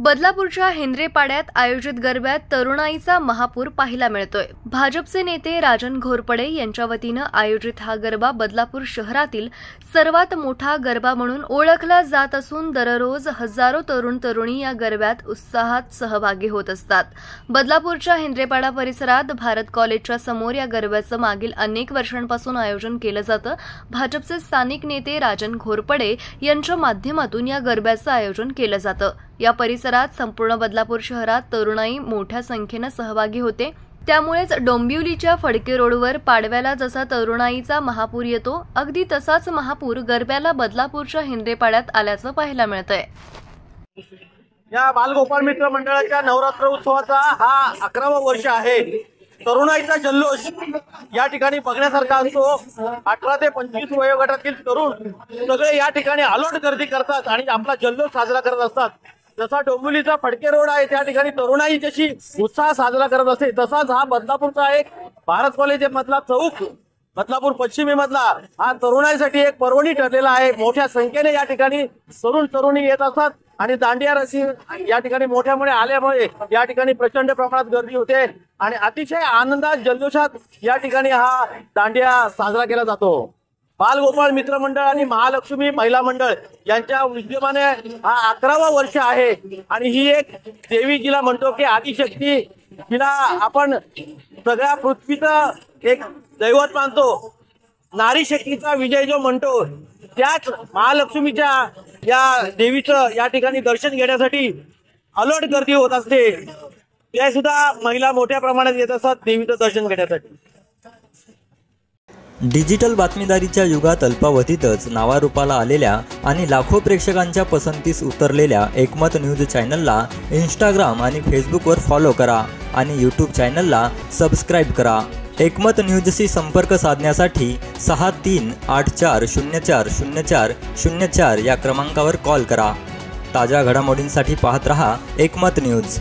बदलापूरच्या हेंद्रेपाड्यात आयोजित गरब्यात तरुणाईचा महापूर पाहायला मिळतोय। भाजपचे नेते राजन घोरपडे यांच्या वतीनं आयोजित हा गरबा बदलापूर शहरातील सर्वात मोठा गरबा म्हणून ओळखला जात असून दररोज हजारो तरुण तरुणी या गरब्यात उत्साहात सहभागी होत असतात। बदलापूरच्या हेंद्रेपाडा परिसरात भारत कॉलेजच्या समोर या गरब्याचं मागील अनेक वर्षांपासून आयोजन केलं जातं। भाजपचे स्थानिक नेते राजन घोरपडे यांच्या माध्यमातून या गरब्याचं आयोजन केलं जातं। या परिसरात संपूर्ण बदलापूर शहरात तरुणाई मोठ्या संख्येने सहभागी होते। त्यामुळेच डोंबिवलीच्या फडके रोडवर पाडव्याला जसा तरुणाईचा महापूर येतो, अगदी तसाच महापूर गरब्याला बदलापूरच्या हेंद्रेपाड्यात आल्याचं पाहायला मिळतंय। या बालगोपाळ मित्र मंडळाच्या नवरात्र उत्सवाचा हा 11वा वर्ष आहे। तरुणाईचा जल्लोष या ठिकाणी बघण्यासारखा असतो। 18 ते 25 वयोगटातील तरुण सगळे या ठिकाणी अलोट गर्दी करतात आणि आपला जल्लोष साजरा करत असतात। जसा डोंबिवलीचा फडके रोड आहे त्या ठिकाणी तरुणाई जशी उत्साह साजरा करत असते, तसाच हा बदलापूरचा एक भारत कॉलेज मधला चौक, बदलापूर पश्चिमी मधला हा तरुणाईसाठी एक पर्वणी ठरलेला आहे। मोठ्या संख्येने या ठिकाणी तरुण तरुणी येत असतात आणि दांडिया रसिक या ठिकाणी मोठ्यामुळे आल्यामुळे या ठिकाणी प्रचंड प्रमाणात गर्दी होते आणि अतिशय आनंदात जल्लोषात या ठिकाणी हा दांडिया साजरा केला जातो। बालगोपाळ मित्र मंडळ आणि महालक्ष्मी महिला मंडळ यांच्या विद्यमाने हा 11वा वर्ष आहे आणि ही एक देवी जिला म्हणतो की आदिशक्ती, जिला आपण सगळ्या पृथ्वीचं एक दैवत मानतो, नारी शक्तीचा विजय जो म्हणतो, त्याच महालक्ष्मीच्या या देवीचं या ठिकाणी दर्शन घेण्यासाठी अलोट गर्दी होत असते। ते सुद्धा महिला मोठ्या प्रमाणात येत असतात देवीचं दर्शन घेण्यासाठी। डिजिटल बातमीदारीच्या युगात अल्पावधीतच नावारूपाला आलेल्या आणि लाखो प्रेक्षकांच्या पसंतीस उतरलेल्या एकमत न्यूज चॅनलला इंस्टाग्राम आणि फेसबुकवर फॉलो करा आणि यूट्यूब चॅनलला सबस्क्राईब करा। एकमत न्यूजशी संपर्क साधण्यासाठी 6384040404 या क्रमांकावर कॉल करा। ताज्या घडामोडींसाठी पाहत रहा एकमत न्यूज।